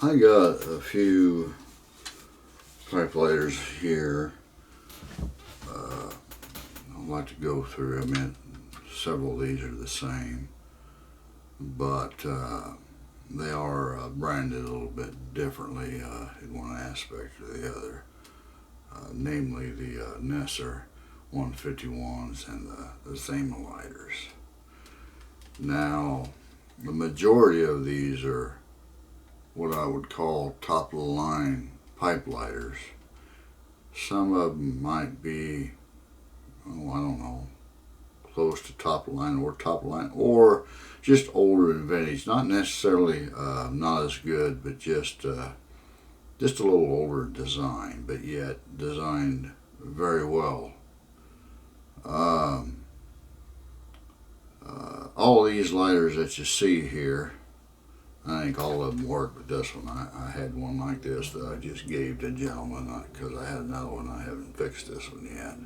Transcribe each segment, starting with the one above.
I got a few pipe lighters here. I'd like to go through. I mean, several of these are the same, but they are branded a little bit differently in one aspect or the other. Namely the Nesser 151s and the Zaima lighters. Now, the majority of these are what I would call top of the line pipe lighters. Some of them might be, oh, I don't know, close to top of the line, or just older and vintage. Not necessarily not as good, but just a little older design, but yet designed very well. All of these lighters that you see here, I think all of them work, but this one, I had one like this that I just gave to a gentleman because I had another one. I haven't fixed this one yet.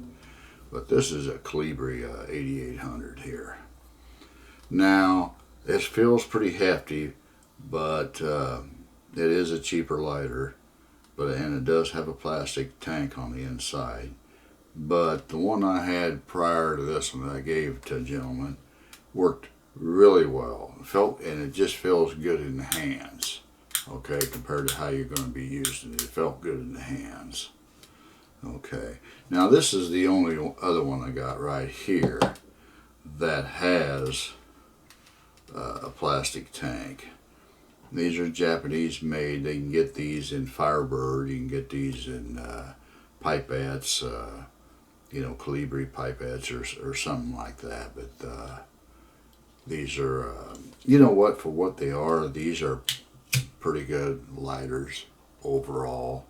But this is a Calibri 8800 here. Now, this feels pretty hefty, but it is a cheaper lighter, and it does have a plastic tank on the inside. But the one I had prior to this one that I gave to a gentleman worked really well. And it just feels good in the hands, okay, compared to how you're going to be using it. It felt good in the hands. Okay, now this is the only other one I got right here that has a plastic tank. These are Japanese made. They can get these in Firebird. You can get these in pipettes, Calibri pipettes or something like that. But these are, for what they are, these are pretty good lighters overall.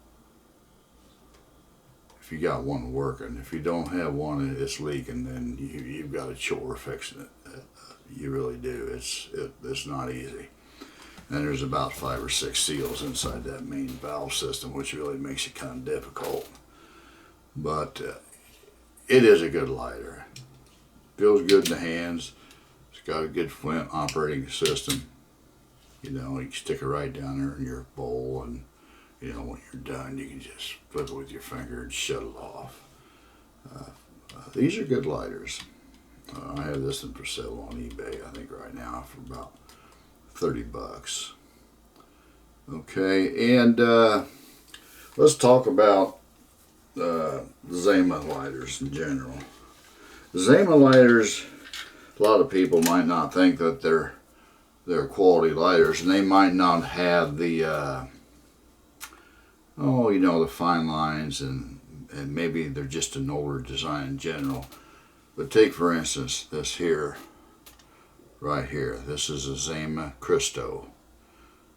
If you got one working, if you don't have one and it's leaking, then you've got a chore fixing it. You really do. It's not easy. And there's about 5 or 6 seals inside that main valve system, which really makes it kind of difficult. But it is a good lighter. Feels good in the hands. It's got a good Flint operating system. You can stick it right down there in your bowl, and when you're done, you can just flip it with your finger and shut it off. These are good lighters. I have this one for sale on eBay, I think right now for about $30. Okay, and let's talk about the Zaima lighters in general. The Zaima lighters, a lot of people might not think that they're quality lighters, and they might not have the the fine lines, and maybe they're just an older design in general. But take for instance this here, right here. This is a Zaima Cristo.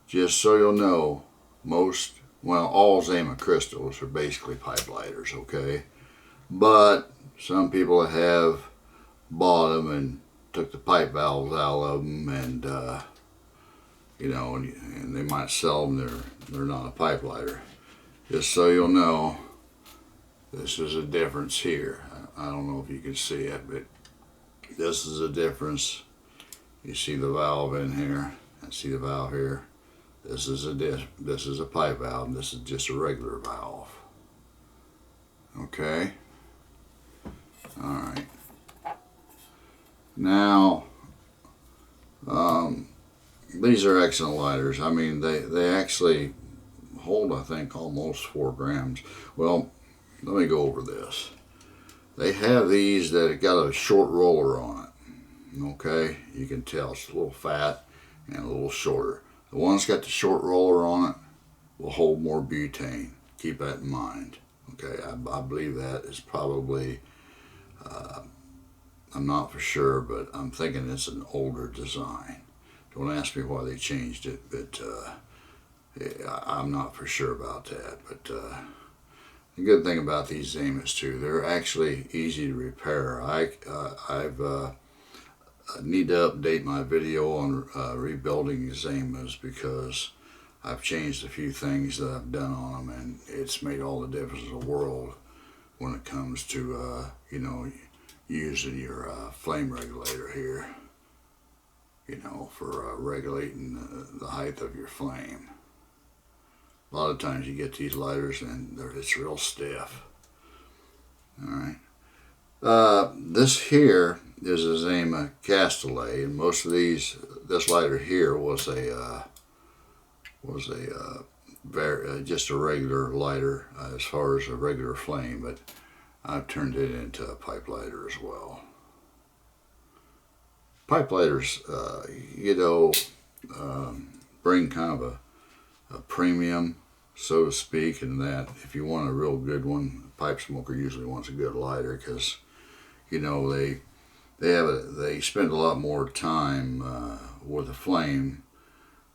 Just so you'll know, all Zaima Cristos are basically pipe lighters, okay? But some people have bought them and took the pipe valves out of them, and and they might sell them. They're not a pipe lighter. Just so you'll know, this is a difference here. I don't know if you can see it, but this is a difference. You see the valve in here, and see the valve here. This is a pipe valve, and this is just a regular valve. Okay. All right. Now, these are excellent lighters. I mean, they actually hold, I think, almost 4 grams. Well, let me go over this. They have these that have got a short roller on it. Okay, you can tell it's a little fat and a little shorter. The one that's got the short roller on it will hold more butane. Keep that in mind. Okay, I believe that is probably, I'm not for sure, but I'm thinking it's an older design. Don't ask me why they changed it, but I'm not for sure about that. But the good thing about these Zaimas too, they're actually easy to repair. I need to update my video on rebuilding Zaimas, because I've changed a few things that I've done on them, and it's made all the difference in the world when it comes to using your flame regulator here, for regulating the height of your flame. A lot of times you get these lighters and it's real stiff. All right. This here is a Zaima Castellet, and most of these, this lighter here was just a regular lighter as far as a regular flame, but I've turned it into a pipe lighter as well. Pipe lighters, bring kind of a premium, so to speak, in that if you want a real good one, a pipe smoker usually wants a good lighter because, they spend a lot more time with a flame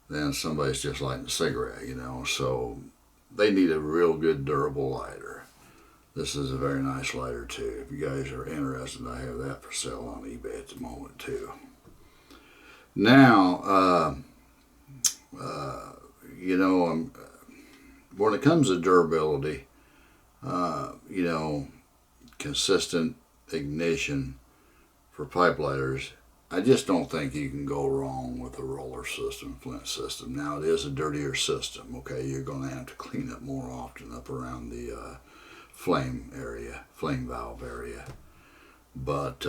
than somebody's just lighting a cigarette, so they need a real good durable lighter. This is a very nice lighter too. If you guys are interested, I have that for sale on eBay at the moment too. Now, when it comes to durability, consistent ignition for pipe lighters, I just don't think you can go wrong with a roller system, Flint system. Now, it is a dirtier system, okay? You're going to have to clean up more often up around the flame valve area. But,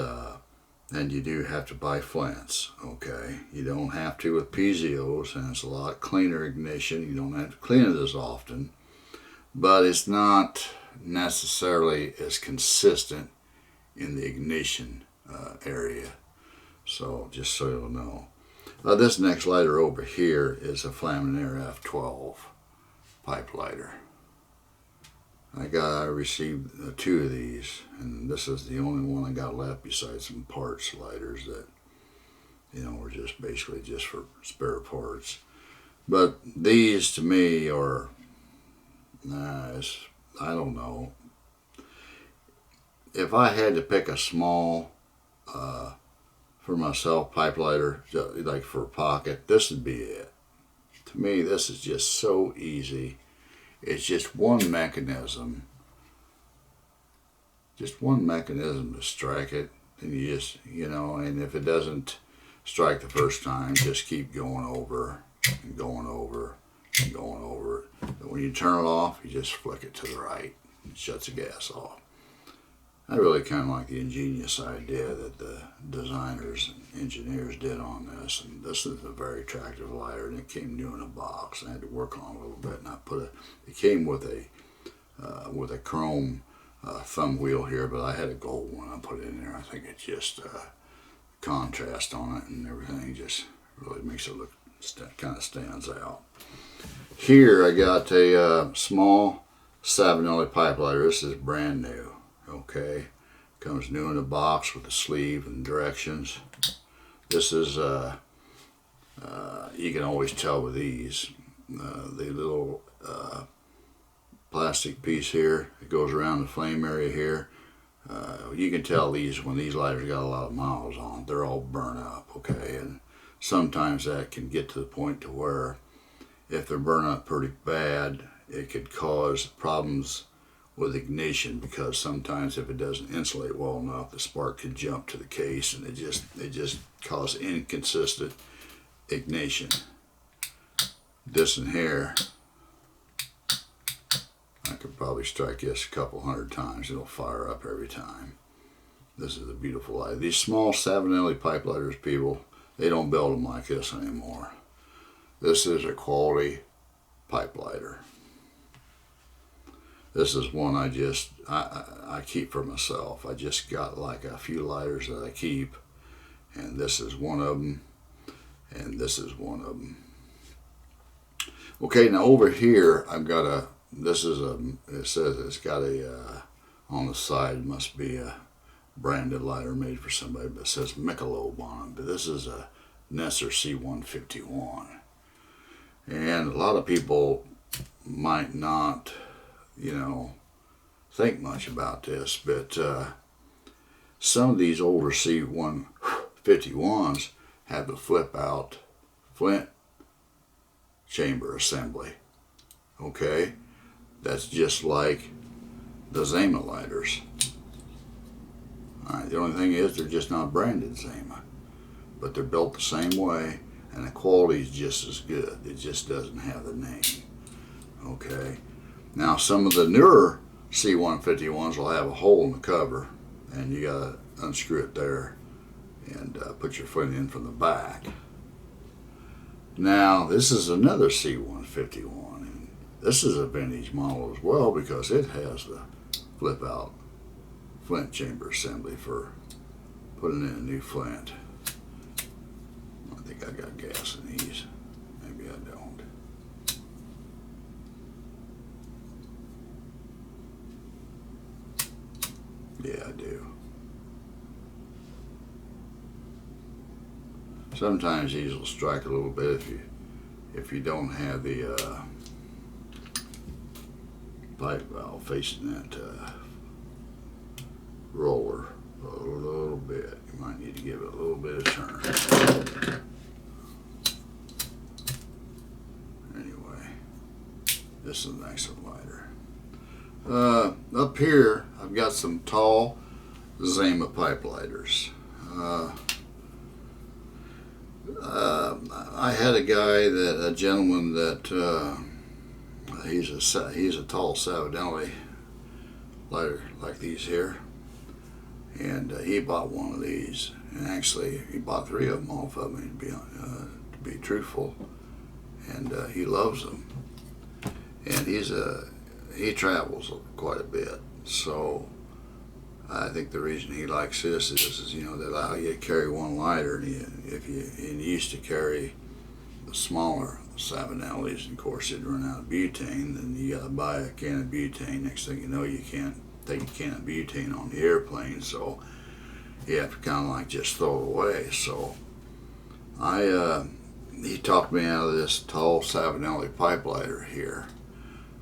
and you do have to buy Flints, okay? You don't have to with piezos, and it's a lot cleaner ignition. You don't have to clean it as often, but it's not necessarily as consistent in the ignition area. So just so you'll know. This next lighter over here is a Flamineer F12 pipe lighter. I received 2 of these, and this is the only one I got left besides some parts lighters that, were just basically just for spare parts. But these to me are, I don't know. If I had to pick a small, for myself, pipe lighter, like for a pocket, this would be it. To me, this is just so easy. It's just one mechanism to strike it, and you just, and if it doesn't strike the first time, just keep going over and going over and going over it. But when you turn it off, you just flick it to the right. It shuts the gas off. I really kind of like the ingenious idea that the designers and engineers did on this, and this is a very attractive lighter, and it came new in a box. I had to work on it a little bit, and it came with a chrome thumb wheel here, but I had a gold one I put in there. I think it just contrast on it and everything just really makes it look, kind of stands out. Here I got a small Savinelli pipe lighter. This is brand new. Okay, comes new in a box with a sleeve and directions. This is you can always tell with these the little plastic piece here that goes around the flame area here. You can tell when these lighters got a lot of miles on, they're all burnt up. Okay, and sometimes that can get to the point to where if they're burnt up pretty bad, it could cause problems with ignition, because sometimes if it doesn't insulate well enough, the spark could jump to the case, and it just cause inconsistent ignition. This in here, I could probably strike this a couple hundred times. It'll fire up every time. This is a beautiful light. These small Savinelli pipe lighters, people, they don't build them like this anymore. This is a quality pipe lighter. This is one I keep for myself. I just got like a few lighters that I keep, and this is one of them, and this is one of them. Okay, now over here I've got it says it's got on the side, must be a branded lighter made for somebody, but it says Michelob on it. But this is a Nesser C151. And a lot of people might not think much about this, but some of these older C151s have the flip out Flint chamber assembly. Okay, that's just like the Zaima lighters. Alright, the only thing is they're just not branded Zaima, but they're built the same way, and the quality is just as good. It just doesn't have the name. Okay. Now some of the newer C151s will have a hole in the cover, and you gotta unscrew it there and put your Flint in from the back. Now this is another C151, and this is a vintage model as well because it has the flip out Flint chamber assembly for putting in a new Flint. I think I got gas in these. Maybe I don't. Yeah, I do. Sometimes these will strike a little bit if you don't have the pipe valve facing that roller a little bit. You might need to give it a little bit of turn. Anyway, this is an excellent lighter. Up here, I've got some tall Zaima pipe lighters. I had a gentleman that he's a tall Savinelli lighter like these here, and he bought one of these, and actually he bought 3 of them off of me to be truthful, and he loves them, and he travels quite a bit, so I think the reason he likes this is they allow you to carry one lighter, and if you used to carry the smaller Savinellis, and of course it'd run out of butane, then you got to buy a can of butane. Next thing you know, you can't take a can of butane on the airplane, so you have to kind of like just throw it away. So he talked me out of this tall Savinelli pipe lighter here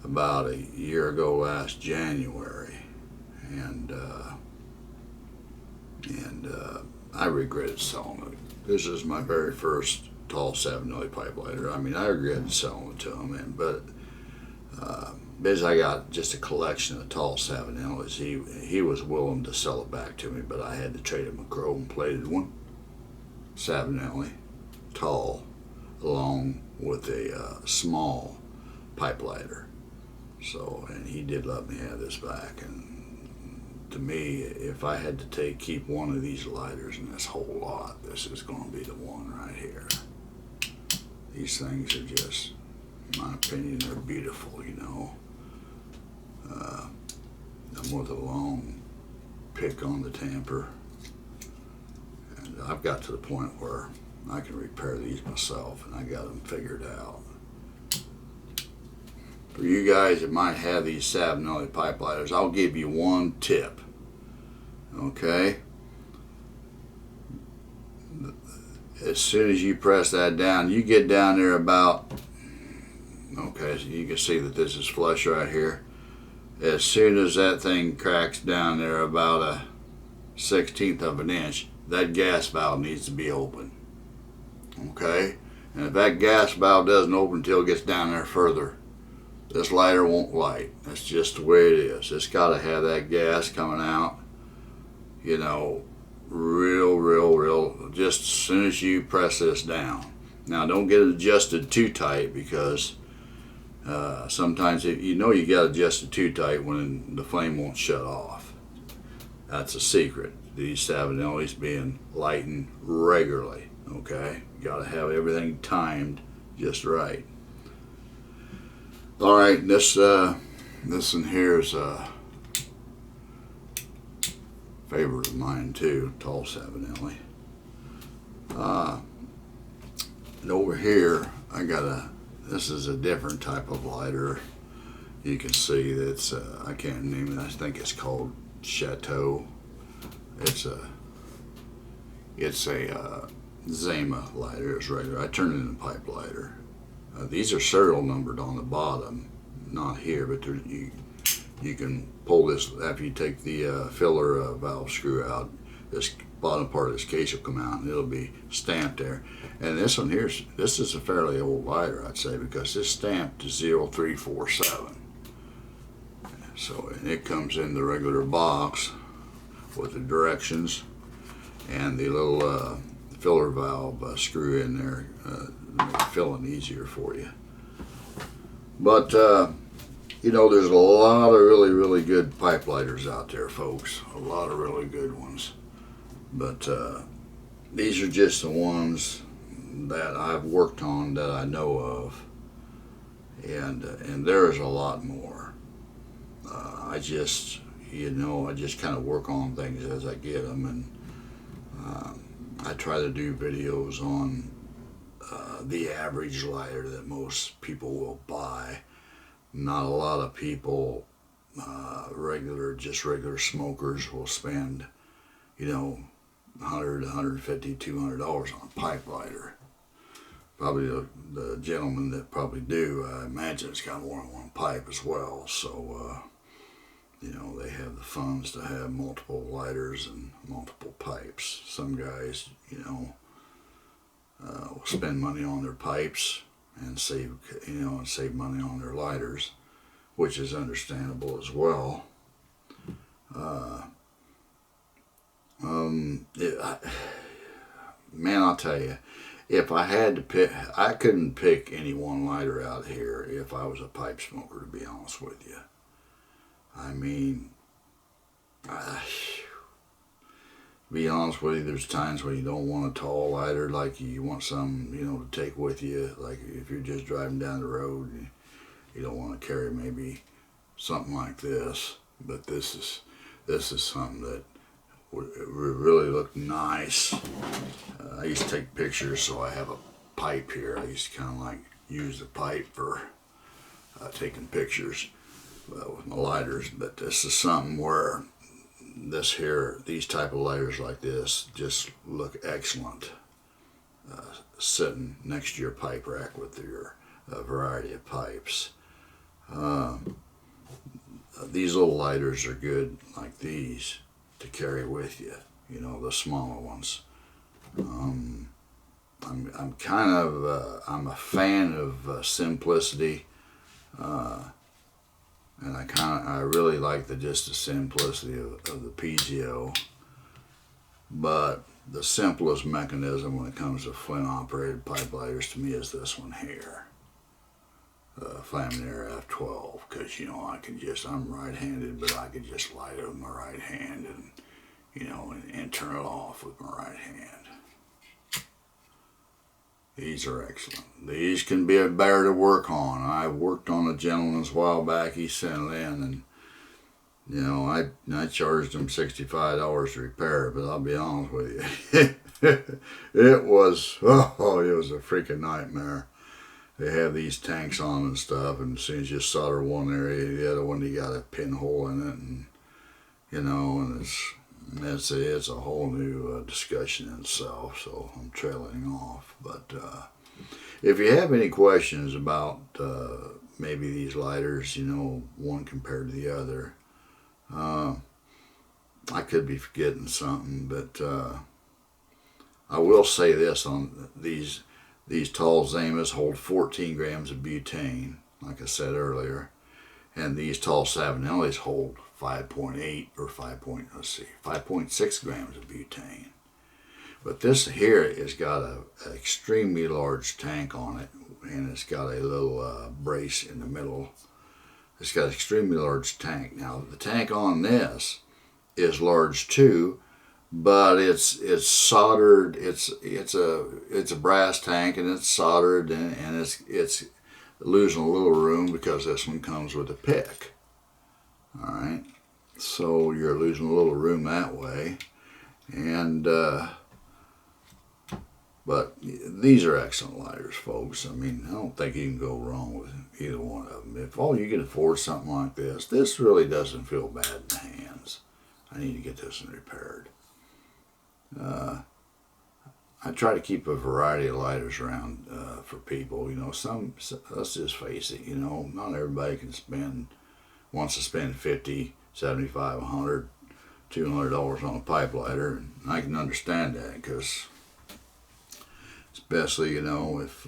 about a year ago last January, and I regretted selling it. This is my very first tall Savinelli pipe lighter. I mean, I regretted selling it to him, but because I got just a collection of tall Savinellis, he was willing to sell it back to me, but I had to trade him a chrome-plated one, Savinelli, tall, along with a small pipe lighter. So, and he did let me have this back, and to me, if I had to keep one of these lighters in this whole lot, this is going to be the one right here. These things are just, in my opinion, they're beautiful, I'm with a long pick on the tamper, and I've got to the point where I can repair these myself, and I got them figured out. For you guys that might have these Savinelli pipe lighters, I'll give you one tip, okay? As soon as you press that down, you get down there about, okay, so you can see that this is flush right here. As soon as that thing cracks down there about a 1/16 of an inch, that gas valve needs to be open, okay? And if that gas valve doesn't open until it gets down there further, this lighter won't light. That's just the way it is. It's got to have that gas coming out, real, just as soon as you press this down. Now, don't get it adjusted too tight, because sometimes you got to adjust it too tight when the flame won't shut off. That's a secret. These Savinellis being lightened regularly, okay? You got to have everything timed just right. All right, this one here is a favorite of mine too, tall Savinelli. And over here, I got this is a different type of lighter. You can see that's, I can't name it, I think it's called Chateau. It's a Zaima lighter. It's regular. I turned it into a pipe lighter. These are serial numbered on the bottom, not here, but you can pull this after you take the filler valve screw out. This bottom part of this case will come out, and it'll be stamped there. And this one here, this is a fairly old lighter, I'd say, because it's stamped to 0347. So, and it comes in the regular box with the directions and the little filler valve screw in there to make filling easier for you. But you know, there's a lot of really, really good pipe lighters out there, folks. A lot of really good ones. But these are just the ones that I've worked on that I know of, and there is a lot more. I just, you know, I just kind of work on things as I get them, and I try to do videos on the average lighter that most people will buy. Not a lot of people, just regular smokers, will spend, you know, 100, 150, $200 on a pipe lighter. Probably the gentleman that probably do, I imagine it's got more than one pipe as well. So, you know, they have the funds to have multiple lighters and multiple pipes. Some guys, you know, will spend money on their pipes and save money on their lighters, which is understandable as well. Man, I'll tell you, if I had to pick, I couldn't pick any one lighter out here if I was a pipe smoker, to be honest with you. I mean, to be honest with you, there's times when you don't want a tall lighter, like you want some, you know, to take with you. Like if you're just driving down the road, you don't want to carry maybe something like this. But this is something that would really look nice. I used to take pictures, so I have a pipe here. I used to kind of like use the pipe for taking pictures with my lighters. But this is something where these type of lighters like this just look excellent sitting next to your pipe rack with your variety of pipes. These little lighters are good, like these, to carry with you. You know, the smaller ones. I'm a fan of simplicity, and I really like the simplicity of the piezo. But the simplest mechanism when it comes to Flint operated pipe lighters to me is this one here, Savinelli F12, because, you know, I'm right-handed, but I could just light it with my right hand and, you know, and turn it off with my right hand. These are excellent. These can be a bear to work on. I worked on a gentleman's a while back. He sent it in, and, you know, I charged him $65 to repair it, but I'll be honest with you, it was a freaking nightmare. They have these tanks on and stuff, and as soon as you solder one area, the other one, you got a pinhole in it, and, you know, and it's a whole new discussion in itself, so I'm trailing off. But if you have any questions about maybe these lighters, you know, one compared to the other, I could be forgetting something, but I will say this on these tall Zaimas hold 14 grams of butane, like I said earlier, and these tall Savinellis hold 5.8 or 5.6 grams of butane. But this here has got an extremely large tank on it, and it's got a little brace in the middle. It's got an extremely large tank. Now the tank on this is large too, but it's soldered. It's a brass tank, and it's soldered, and it's losing a little room because this one comes with a pick. All right, so you're losing a little room that way, and but these are excellent lighters, folks. I mean, I don't think you can go wrong with either one of them. If all you can afford something like this really doesn't feel bad in the hands. I need to get this one repaired. I try to keep a variety of lighters around for people. You know, let's just face it, you know, not everybody wants to spend $50, $75, $100, $200 on a pipe lighter. And I can understand that, because especially, you know, if,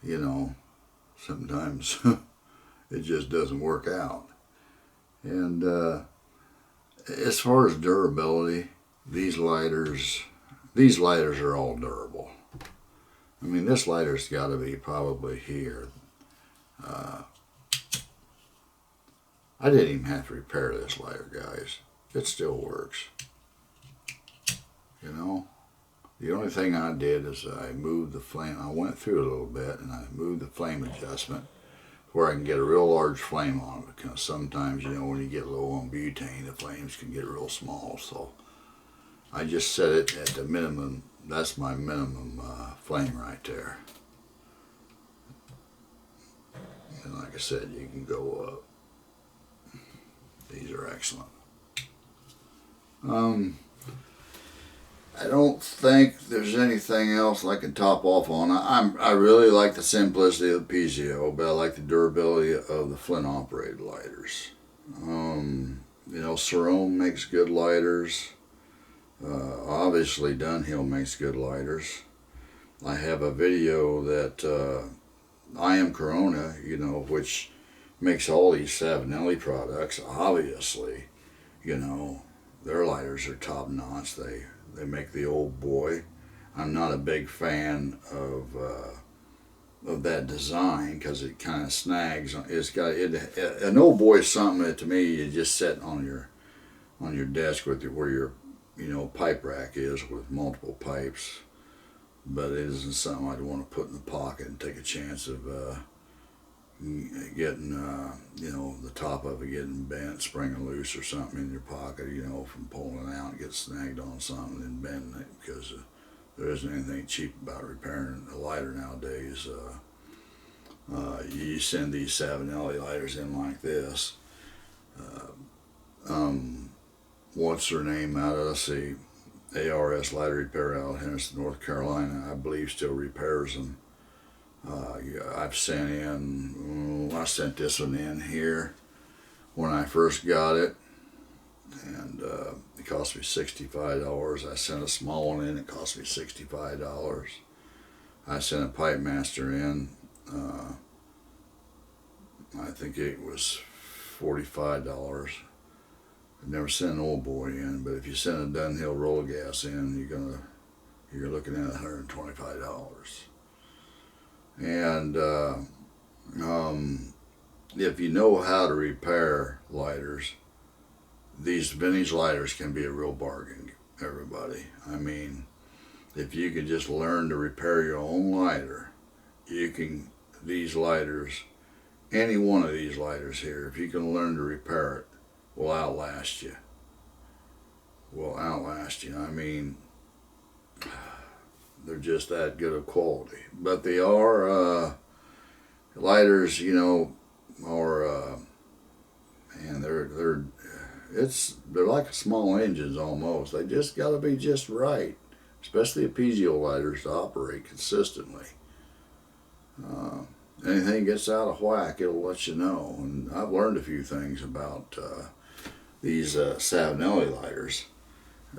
you know, sometimes it just doesn't work out. And as far as durability, these lighters are all durable. I mean, this lighter's got to be probably here. I didn't even have to repair this lighter, guys. It still works. You know, the only thing I did is I moved the flame. I went through a little bit and I moved the flame adjustment where I can get a real large flame on it, because sometimes, you know, when you get low on butane, the flames can get real small. So I just set it at the minimum. That's my minimum flame right there. And like I said, you can go up. These are excellent. I don't think there's anything else I can top off on. I really like the simplicity of the piezo, but I like the durability of the Flint operated lighters. You know, Cerrone makes good lighters. Obviously Dunhill makes good lighters. I have a video that I Am Corona, you know, which makes all these Savinelli products. Obviously, you know, their lighters are top notch. They make the old boy. I'm not a big fan of that design because it kind of snags. It's got an old boy is something that to me you just set on your desk with where your pipe rack is with multiple pipes. But it isn't something I'd want to put in the pocket and take a chance of getting the top of it getting bent, springing loose or something in your pocket, from pulling it out and get snagged on something and bending it, because there isn't anything cheap about repairing a lighter nowadays. You send these Savinelli lighters in like this. What's her name out of, let's see, ARS Lighter Repair out of Henderson, North Carolina, I believe still repairs them. I've sent in, I sent this one in here when I first got it, and it cost me $65. I sent a small one in, it cost me $65. I sent a Pipe Master in, I think it was $45. I've never sent an old boy in, but if you send a Dunhill roll gas in, you're looking at $125. And if you know how to repair lighters, these vintage lighters can be a real bargain, everybody. I mean, if you can just learn to repair your own lighter, these lighters, any one of these lighters here, if you can learn to repair it, will outlast you. I mean, they're just that good of quality. But they are lighters, they're like small engines almost. They just got to be just right, especially the piezo lighters to operate consistently. Anything gets out of whack, it'll let you know. And I've learned a few things about these Savinelli lighters.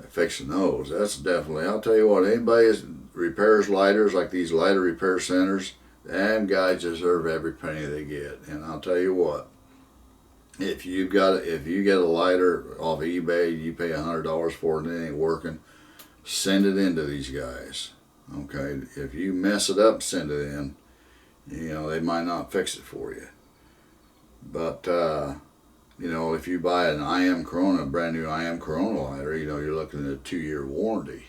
Fixing those, that's definitely, I'll tell you what, anybody that repairs lighters, like these lighter repair centers, them guys deserve every penny they get. And I'll tell you what, if you get a lighter off of eBay, you pay $100 for it and it ain't working, send it in to these guys. Okay, if you mess it up, send it in. They might not fix it for you. But if you buy an I Am Corona, brand new I Am Corona lighter, you're looking at a 2-year warranty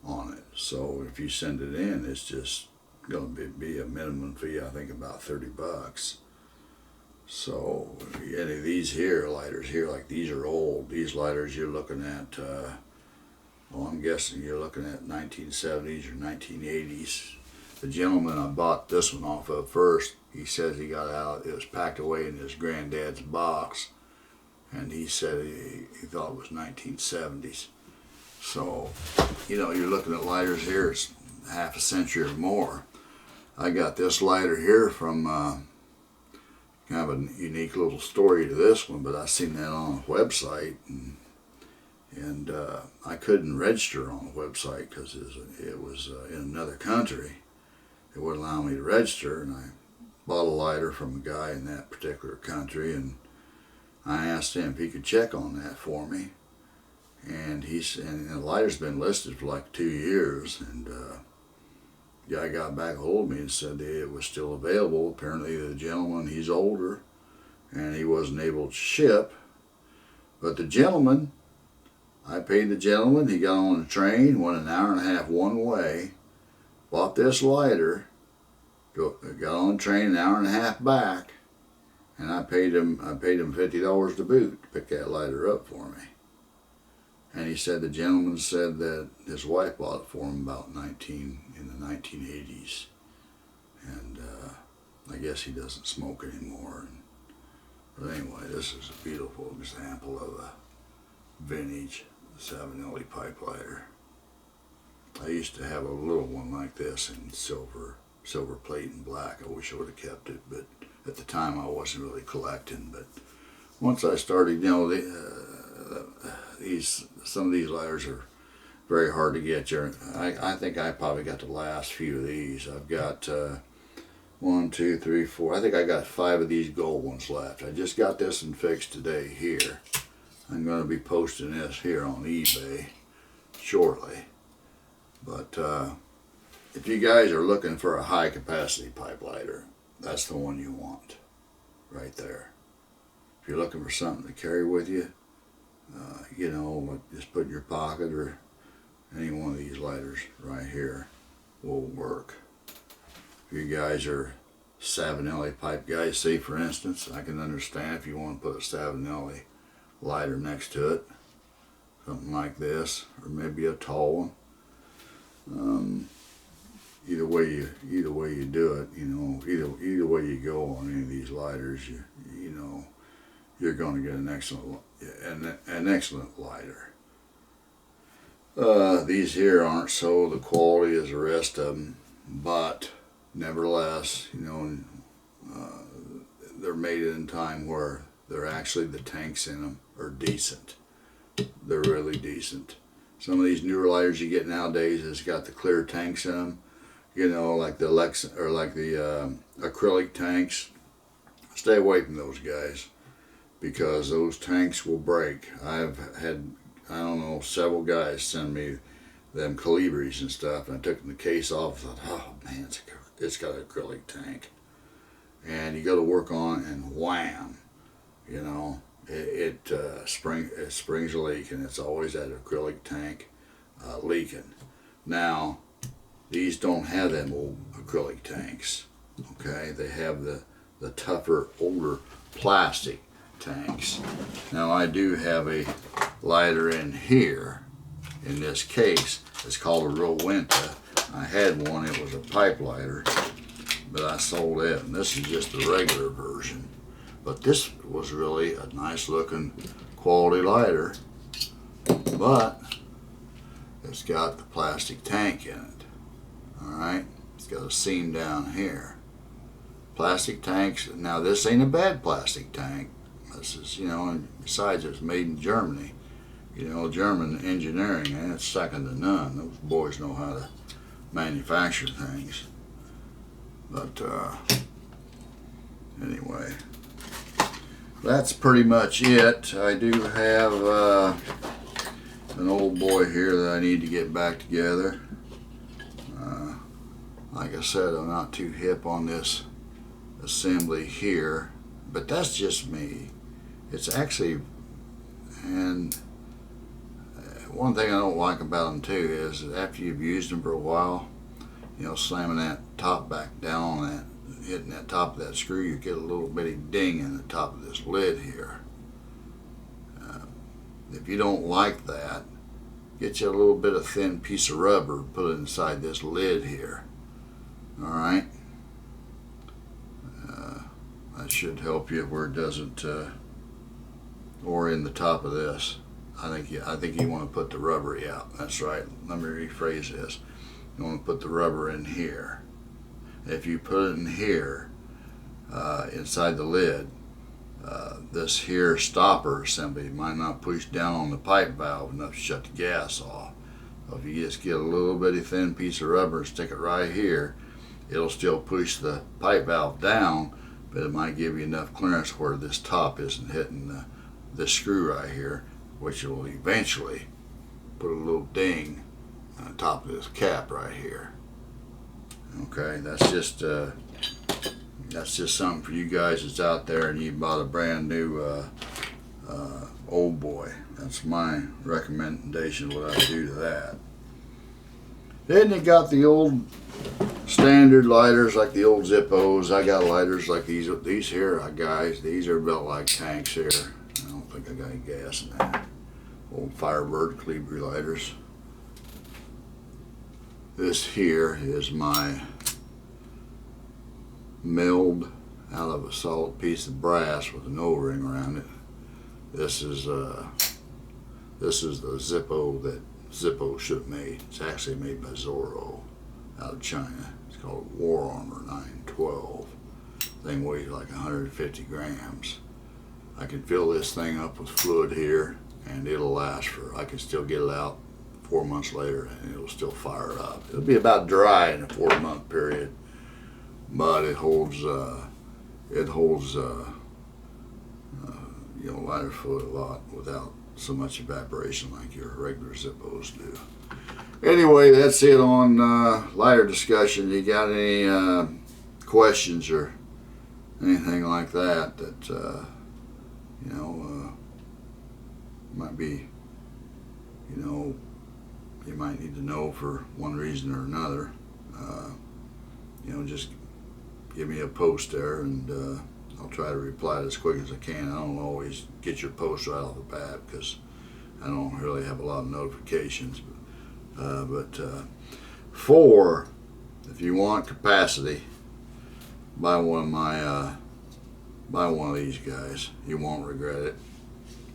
on it. So if you send it in, it's just going to be a minimum fee, I think about $30. So any of these here lighters here, like these are old. These lighters you're looking at, I'm guessing you're looking at 1970s or 1980s. The gentleman I bought this one off of first, he says he got out, it was packed away in his granddad's box, and he said he thought it was 1970s. So, you're looking at lighters here, it's half a century or more. I got this lighter here from kind of a unique little story to this one, but I seen that on a website, and I couldn't register on the website because it was in another country. It wouldn't allow me to register, and I bought a lighter from a guy in that particular country, and I asked him if he could check on that for me. And the lighter's been listed for like 2 years, and guy got back a hold of me and said that it was still available. Apparently the gentleman, he's older and he wasn't able to ship. But the gentleman, I paid the gentleman, he got on a train, went an hour and a half one way, bought this lighter, got on the train an hour and a half back, and I paid him $50 to boot to pick that lighter up for me. And he said the gentleman said that his wife bought it for him about in the 1980s. And I guess he doesn't smoke anymore. But anyway, this is a beautiful example of a vintage Savinelli pipe lighter. I used to have a little one like this in silver plate and black. I wish I would have kept it, but at the time I wasn't really collecting. But once I started, you know, some of these lighters are very hard to get. I think I probably got the last few of these. I've got 1, 2, 3, 4. I think I got 5 of these gold ones left. I just got this one fixed today here. I'm going to be posting this here on eBay shortly. But if you guys are looking for a high capacity pipe lighter, that's the one you want right there. If you're looking for something to carry with you, you know, just put in your pocket, or any one of these lighters right here will work. If you guys are Savinelli pipe guys, say for instance, I can understand if you want to put a Savinelli lighter next to it, something like this, or maybe a tall one. Either way you do it, you know, either way you go on any of these lighters, you know, you're going to get an excellent lighter. These here aren't so the quality as the rest of them, but nevertheless, you know, they're made in a time where they're actually, the tanks in them are decent. They're really decent. Some of these newer lighters you get nowadays has got the clear tanks in them, you know, like the acrylic tanks. Stay away from those guys, because those tanks will break. I've had, I don't know, several guys send me them Calibris and stuff, and I took the case off and thought, oh man, it's got an acrylic tank. And you go to work on it and wham, you know, it springs a leak, and it's always that acrylic tank leaking. Now, these don't have them old acrylic tanks, okay? They have the tougher, older plastic tanks. Now, I do have a lighter in here, in this case. It's called a Rowenta. I had one, it was a pipe lighter, but I sold it, and this is just the regular version. But this was really a nice looking quality lighter, but it's got the plastic tank in it. Alright, it's got a seam down here. Plastic tanks, now this ain't a bad plastic tank. This is, you know, and besides it's made in Germany. You know, German engineering, and it's second to none. Those boys know how to manufacture things. But anyway, that's pretty much it. I do have an old boy here that I need to get back together. Like I said, I'm not too hip on this assembly here, but that's just me. It's actually, and one thing I don't like about them too is that after you've used them for a while, you know, slamming that top back down on that, hitting that top of that screw, you get a little bitty ding in the top of this lid here. If you don't like that, get you a little bit of thin piece of rubber, put it inside this lid here. Alright, that should help you where it doesn't, or in the top of this. I think you want to put the rubber, yeah, that's right. Let me rephrase this. You want to put the rubber in here. If you put it in here, inside the lid, this here stopper assembly might not push down on the pipe valve enough to shut the gas off. So if you just get a little bitty thin piece of rubber and stick it right here, it'll still push the pipe valve down, but it might give you enough clearance where this top isn't hitting this screw right here, which will eventually put a little ding on the top of this cap right here. Okay, that's just something for you guys that's out there and you bought a brand new old boy. That's my recommendation, what I do to that. Then you got the old standard lighters like the old Zippos. I got lighters like these here, guys. These are built like tanks here. I don't think I got any gas in that. Old Firebird Calibri lighters. This here is my milled out of a solid piece of brass with an O-ring around it. This is the Zippo that Zippo should have made. It's actually made by Zorro out of China. It's called War Armor 912. Thing weighs like 150 grams. I can fill this thing up with fluid here and it'll last I can still get it out 4 months later and it'll still fire up. It'll be about dry in a 4-month period, but it holds lighter fluid a lot without so much evaporation like your regular Zippos do. Anyway, that's it on lighter discussion. You got any questions or anything like that might be, you might need to know for one reason or another, just give me a post there and I'll try to reply as quick as I can. I don't always get your post right off the bat because I don't really have a lot of notifications. But if you want capacity, buy one of these guys. You won't regret it.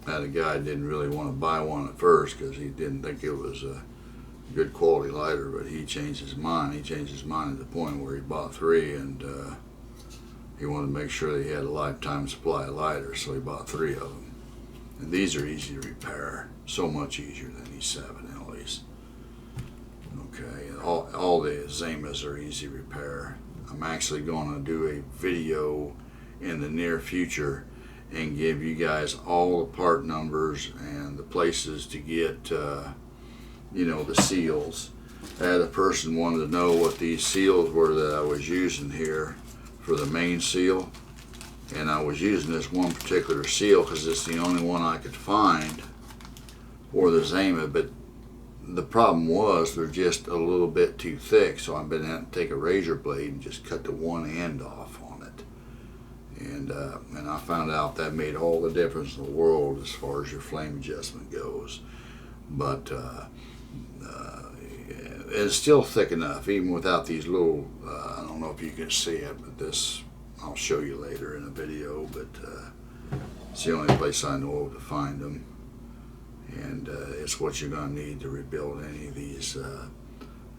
I had a guy didn't really want to buy one at first because he didn't think it was a good quality lighter, but he changed his mind. He changed his mind to the point where he bought 3 and he wanted to make sure that he had a lifetime supply of lighters, so he bought 3 of them. And these are easy to repair, so much easier than these Savinellis. Okay, all the Zaimas are easy repair. I'm actually going to do a video in the near future and give you guys all the part numbers and the places to get, the seals. I had a person wanted to know what these seals were that I was using here for the main seal, and I was using this one particular seal because it's the only one I could find for the Zaima, but the problem was they're just a little bit too thick, so I've been having to take a razor blade and just cut the one end off on it, and I found out that made all the difference in the world as far as your flame adjustment goes. But it's still thick enough, even without these little, I don't know if you can see it, but this, I'll show you later in a video, but it's the only place I know of to find them. And it's what you're going to need to rebuild any of these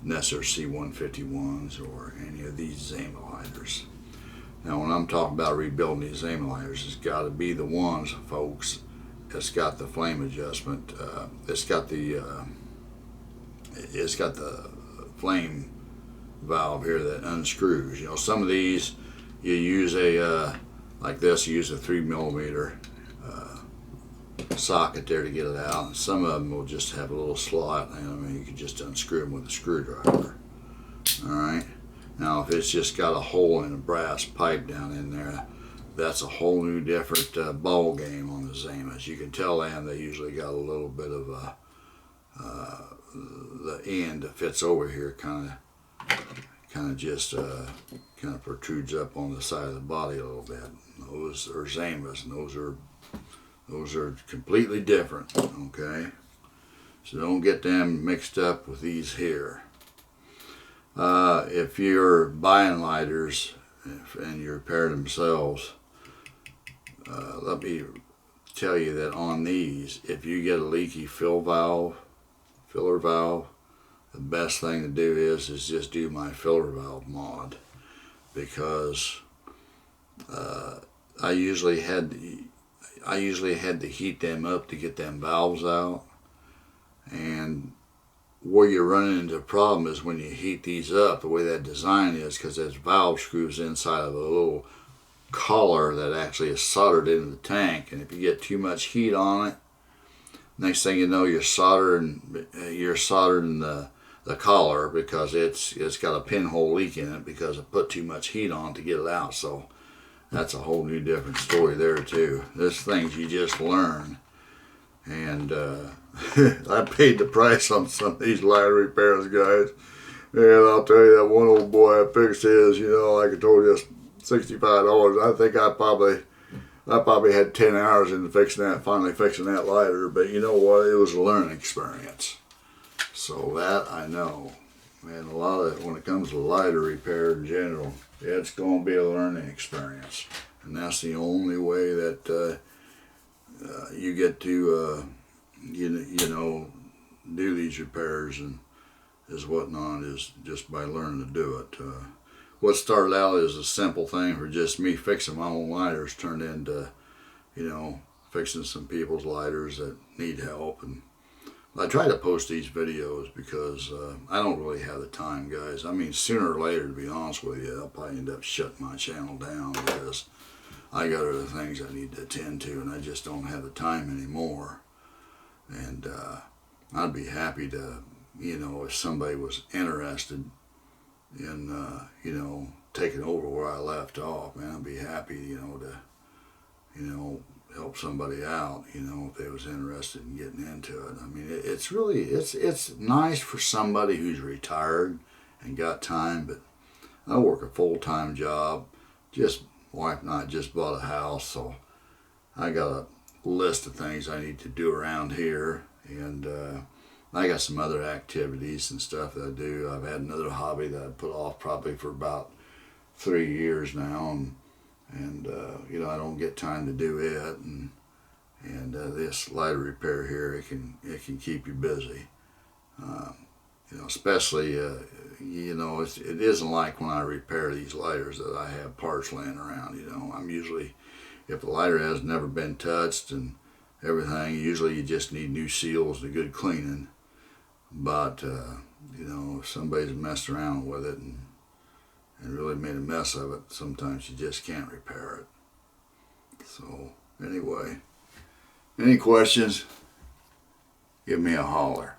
Nesser C151s or any of these Zaima lighters. Now, when I'm talking about rebuilding these Zaima lighters, it's got to be the ones, folks, that's got the flame adjustment. It's got the flame valve here that unscrews. Some of these you use like this, you use a 3mm socket there to get it out, and some of them will just have a little slot. You can just unscrew them with a screwdriver. Alright, now if it's just got a hole in a brass pipe down in there, that's a whole new different ball game on the Zaimas. You can tell them they usually got a little bit of the end that fits over here kind of just protrudes up on the side of the body a little bit. Those are Zaimas, and those are completely different. Okay, so don't get them mixed up with these here. If you're buying lighters and you repair themselves, let me tell you that on these, if you get a leaky filler valve, the best thing to do is just do my filler valve mod, because I usually had to heat them up to get them valves out, and where you're running into a problem is when you heat these up, the way that design is, because there's valve screws inside of a little collar that actually is soldered into the tank, and if you get too much heat on it, next thing you know, you're soldering the the collar because it's got a pinhole leak in it because I put too much heat on to get it out. So that's a whole new different story there too. There's things you just learn. And I paid the price on some of these lighter repairs, guys. And I'll tell you, that one old boy, I fixed his, like I told you, $65. I think I probably had 10 hours into finally fixing that lighter. But you know what? It was a learning experience. So that I know. And a lot of, when it comes to lighter repair in general, it's going to be a learning experience. And that's the only way that you get to, do these repairs and whatnot, is just by learning to do it. What started out as a simple thing for just me fixing my own lighters turned into, fixing some people's lighters that need help. And I try to post these videos because I don't really have the time, guys. I mean, sooner or later, to be honest with you, I'll probably end up shutting my channel down because I got other things I need to attend to, and I just don't have the time anymore. And I'd be happy to, if somebody was interested in, taking over where I left off, man, I'd be happy, to, help somebody out, if they was interested in getting into it. I mean, it's really, it's nice for somebody who's retired and got time, but I work a full-time job. Wife and I just bought a house, so I got a list of things I need to do around here, and I got some other activities and stuff that I do. I've had another hobby that I put off probably for about 3 years now, and I don't get time to do it, and this lighter repair here, it can keep you busy. Especially it isn't like when I repair these lighters that I have parts laying around. I'm usually, if the lighter has never been touched and everything, usually you just need new seals and a good cleaning. But if somebody's messed around with it and really made a mess of it, sometimes you just can't repair it. So anyway, any questions, give me a holler.